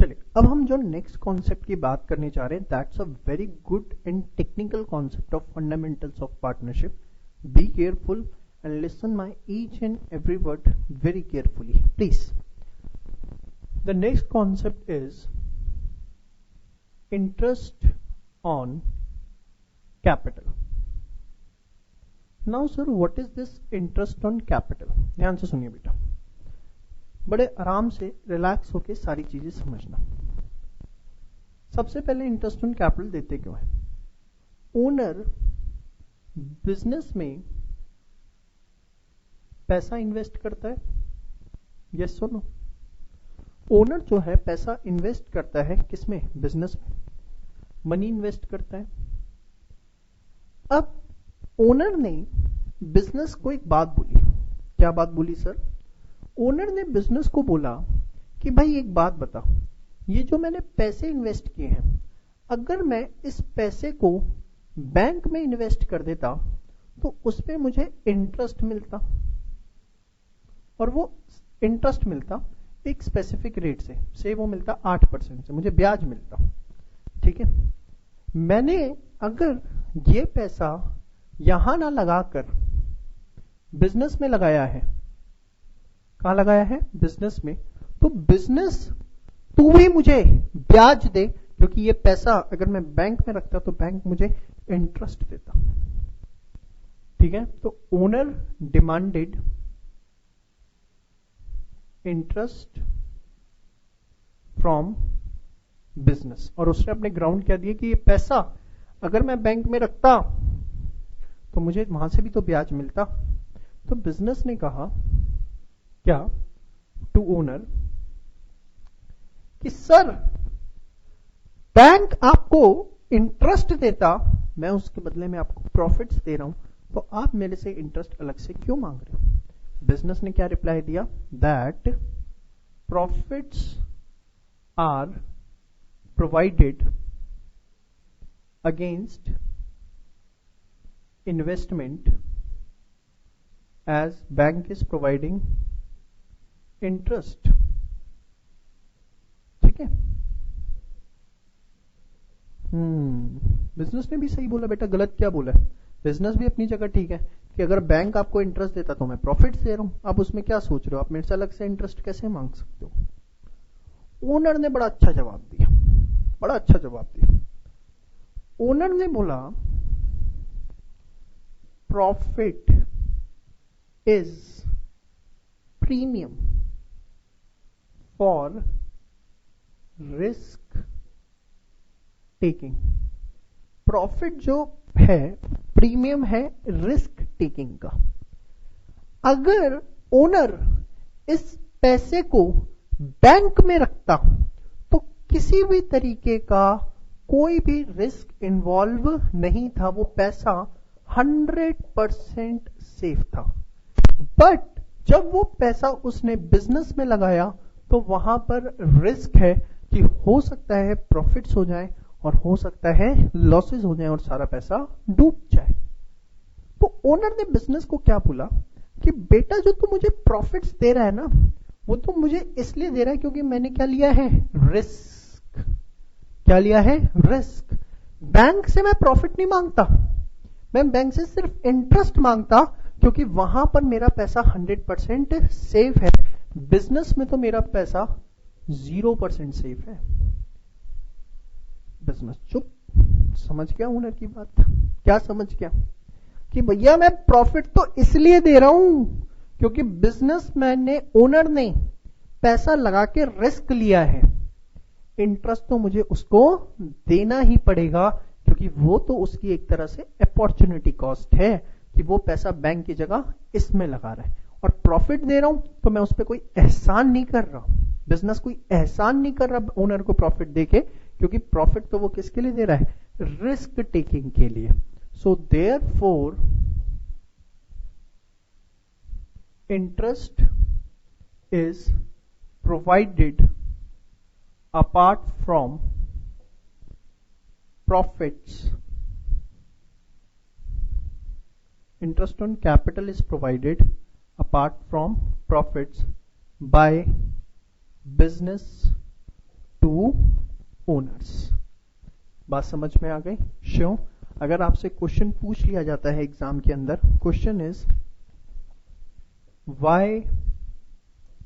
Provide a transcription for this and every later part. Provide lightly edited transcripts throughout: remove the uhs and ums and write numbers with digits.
चलिए, अब हम जो नेक्स्ट कॉन्सेप्ट की बात करने जा रहे हैं, that's a very good and technical concept of fundamentals of partnership. Be careful and listen my each and every word very carefully, please. The next concept is interest on capital. Now sir, what is this interest on capital? ध्यान से सुनिए बेटा, बड़े आराम से relax होके सारी चीजें समझना. सबसे पहले इंटरेस्ट ऑन कैपिटल देते क्यों है? ओनर बिजनेस में पैसा इन्वेस्ट करता है, यस और नो? ओनर जो है पैसा इन्वेस्ट करता है किसमें? बिजनेस में. मनी इन्वेस्ट करता है. अब ओनर ने बिजनेस को एक बात बोली. क्या बात बोली सर? ओनर ने बिजनेस को बोला कि भाई एक बात बता, ये जो मैंने पैसे इन्वेस्ट किए हैं, अगर मैं इस पैसे को बैंक में इन्वेस्ट कर देता तो उसपे मुझे इंटरेस्ट मिलता, और वो इंटरेस्ट मिलता एक स्पेसिफिक रेट से वो मिलता 8% से, मुझे ब्याज मिलता. ठीक है, मैंने अगर ये पैसा यहां ना लगाकर बिजनेस में लगाया है, कहां लगाया है? बिजनेस में. तो बिजनेस तू भी मुझे ब्याज दे, क्योंकि ये पैसा अगर मैं बैंक में रखता तो बैंक मुझे इंटरेस्ट देता. ठीक है, तो owner demanded interest from business, और उसने अपने ग्राउंड क्या दिए कि ये पैसा अगर मैं बैंक में रखता तो मुझे वहां से भी तो ब्याज मिलता. तो बिजनेस ने कहा क्या टू ओनर कि सर बैंक आपको इंटरेस्ट देता, मैं उसके बदले में आपको प्रॉफिट्स दे रहा हूं, तो आप मेरे से इंटरेस्ट अलग से क्यों मांग रहे हो? बिजनेस ने क्या रिप्लाई दिया? That profits are provided against investment as bank is providing interest. ठीक है, बिजनेस ने भी सही बोला बेटा, गलत क्या बोला? बिजनेस भी अपनी जगह ठीक है कि अगर बैंक आपको इंटरेस्ट देता तो मैं प्रॉफिट्स दे रहा हूं. आप उसमें क्या सोच रहे हो? आप मेरे से अलग से इंटरेस्ट कैसे मांग सकते हो? ओनर ने बड़ा अच्छा जवाब दिया, बड़ा अच्छा जवाब दिया. ओनर ने बोला profit is premium for risk taking. Profit जो है प्रीमियम है रिस्क टेकिंग का. अगर ओनर इस पैसे को बैंक में रखता तो किसी भी तरीके का कोई भी रिस्क इन्वॉल्व नहीं था, वो पैसा 100% सेफ था. बट जब वो पैसा उसने बिजनेस में लगाया तो वहां पर रिस्क है कि हो सकता है प्रॉफिट्स हो जाए और हो सकता है लॉसेस हो जाए और सारा पैसा डूब जाए. तो ओनर ने बिजनेस को क्या बोला कि बेटा जो तू मुझे प्रॉफिट्स दे रहा है ना, वो तो मुझे इसलिए दे रहा है क्योंकि मैंने क्या लिया है? रिस्क. क्या लिया है? रिस्क. बैंक से मैं प्रॉफिट नहीं मांगता, मैं बैंक से सिर्फ इंटरेस्ट मांगता, क्योंकि वहां पर मेरा पैसा 100% सेफ है. बिजनेस में तो मेरा पैसा 0% सेफ है. बिजनेस चुप. समझ गया ओनर की बात? क्या समझ गया? कि भैया मैं प्रॉफिट तो इसलिए दे रहा हूं क्योंकि बिजनेसमैन ने, ओनर ने पैसा लगा के रिस्क लिया है, इंटरेस्ट तो मुझे उसको देना ही पड़ेगा, क्योंकि वो तो उसकी एक तरह से अपॉर्चुनिटी कॉस्ट है कि वो पैसा बैंक की जगह इसमें लगा रहा है. और प्रॉफिट दे रहा हूं तो मैं उस पर कोई एहसान नहीं कर रहा. बिजनेस कोई एहसान नहीं कर रहा ओनर को प्रॉफिट देके, क्योंकि प्रॉफिट तो वो किसके लिए दे रहा है? रिस्क टेकिंग के लिए. So therefore interest is provided apart from profits. Interest on capital is provided apart from profits by business to owners. बात समझ में आ गई? श्योर। अगर आपसे क्वेश्चन पूछ लिया जाता है एग्जाम के अंदर, question is why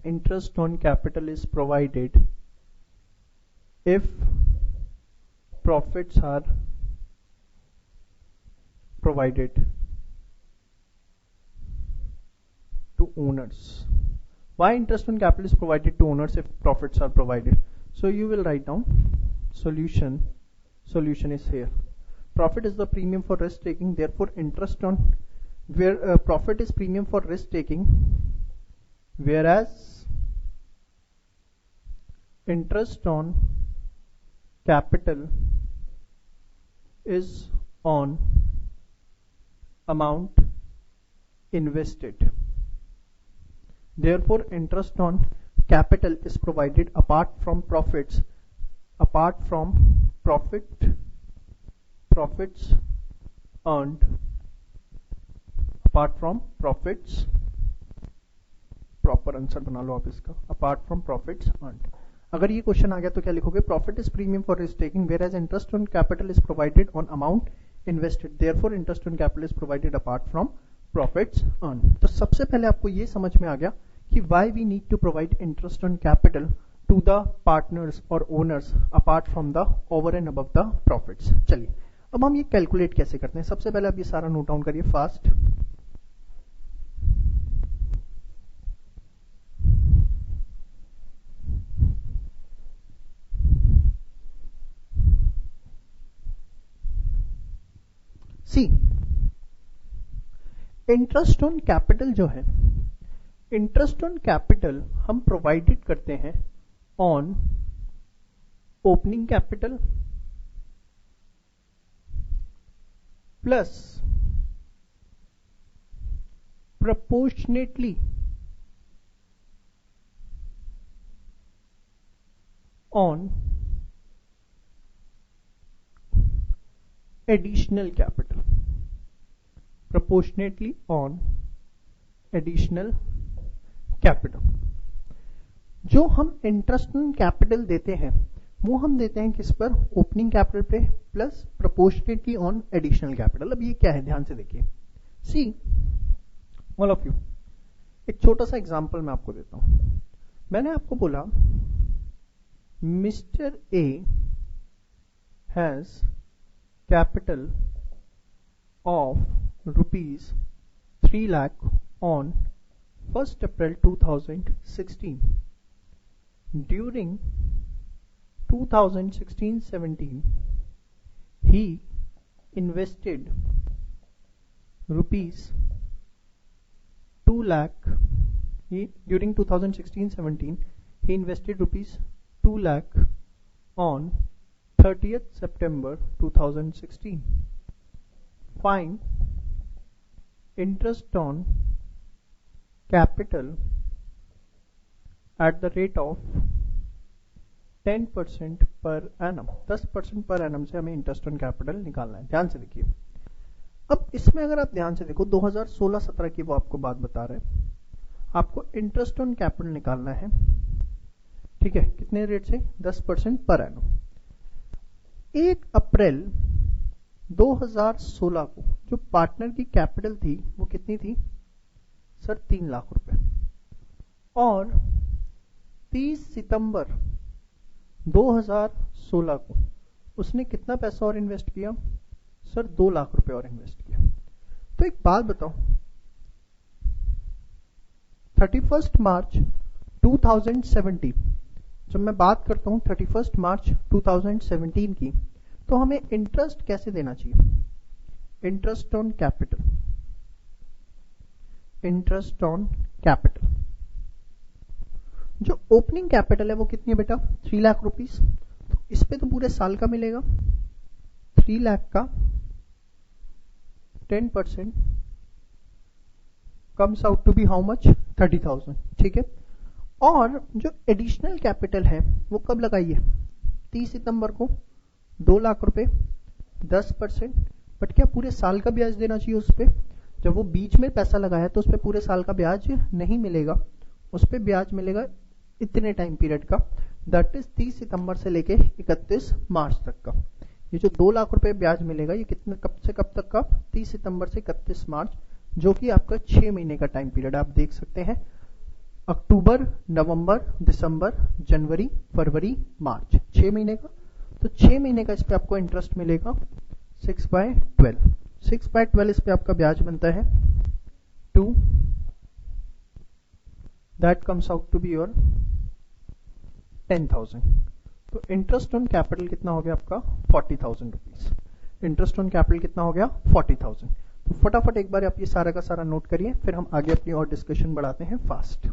interest on capital is provided if profits are provided to owners. Why interest on capital is provided to owners if profits are provided? So you will write down solution. Solution is here. Profit is the premium for risk taking. Therefore, interest on where profit is premium for risk taking, whereas interest on capital is on amount invested. Therefore, interest on capital is provided apart from profits earned, apart from profits, proper answer बना लो आप इसका, apart from profits earned. अगर ये question आ गया तो क्या लिखोगे? Profit is premium for risk taking whereas interest on capital is provided on amount invested, therefore interest on capital is provided apart from profits earn. तो सबसे पहले आपको ये समझ में आ गया कि why we need to provide interest on capital to the partners और owners apart from the over and above the profits. चलिए अब हम ये कैलकुलेट कैसे करते हैं। सबसे पहले आप ये सारा नोट डाउन करिए fast. See, interest on capital जो है, इंटरेस्ट ऑन कैपिटल हम प्रोवाइडेड करते हैं on opening capital plus proportionately on additional capital, proportionately on additional capital। जो हम इंटरेस्ट ऑन कैपिटल देते हैं वो हम देते हैं किस पर? ओपनिंग कैपिटल पे plus proportionately on additional capital. अब ये क्या है ध्यान से देखिए। सी ऑल ऑफ यू, एक छोटा सा एग्जांपल मैं आपको देता हूं। मैंने आपको बोला mister A has capital of rupees 3 lakh on 1st April 2016। During 2016-17 he invested rupees 2 lakh. During 2016-17 he invested rupees 2 lakh on 30th September 2016. Find interest on capital at the rate of 10% per annum. 10% per annum से हमें interest on capital निकालना है। ध्यान से देखिए। अब इसमें अगर आप ध्यान से देखो 2016-17 की वो आपको बात बता रहे हैं। आपको इंटरेस्ट ऑन कैपिटल निकालना है, ठीक है, कितने रेट से? 10% पर एनम। 1 अप्रैल 2016 को जो पार्टनर की कैपिटल थी वो कितनी थी सर? 3 लाख रुपए। और 30 सितंबर 2016 को उसने कितना पैसा और इन्वेस्ट किया सर? 2 लाख रुपए और इन्वेस्ट किया। तो एक बात बताओ, 31 मार्च 2017, जब मैं बात करता हूं 31 मार्च 2017 की, तो हमें इंटरेस्ट कैसे देना चाहिए? Interest on capital, interest on capital. जो ओपनिंग कैपिटल है वो कितनी है बेटा? 3 लाख रुपीस। तो इस पे तो पूरे साल का मिलेगा। 3 लाख का 10% comes out to be how much? 30,000, ठीक है। और जो एडिशनल कैपिटल है वो कब लगाई है? 30 सितंबर को 2 लाख रुपए, 10%। बट क्या पूरे साल का ब्याज देना चाहिए उस पे? जब वो बीच में पैसा लगाया तो उस पे पूरे साल का ब्याज नहीं मिलेगा, उस पे ब्याज मिलेगा इतने टाइम पीरियड का। दैट इज 30 सितंबर से लेके 31 मार्च तक का। ये जो 2 लाख रुपए ब्याज मिलेगा ये कितने कब से कब तक का, 30 सितंबर से 31 मार्च, जो कि आपका 6 महीने का टाइम पीरियड आप देख सकते हैं। अक्टूबर, नवंबर, दिसंबर, जनवरी, फरवरी, मार्च, 6 महीने का। तो 6 महीने का इस पे आपको इंटरेस्ट मिलेगा 6/12। 6/12 इस पे आपका ब्याज बनता है 2, that comes out to be your 10,000। तो इंटरेस्ट ऑन कैपिटल कितना हो गया आपका 40,000 रुपीज। इंटरेस्ट ऑन कैपिटल कितना हो गया 40,000। तो फटाफट एक बार आप ये सारा का सारा नोट करिए, फिर हम आगे अपनी और डिस्कशन बढ़ाते हैं फास्ट।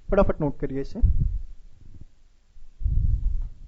फटाफट नोट करिए इसे।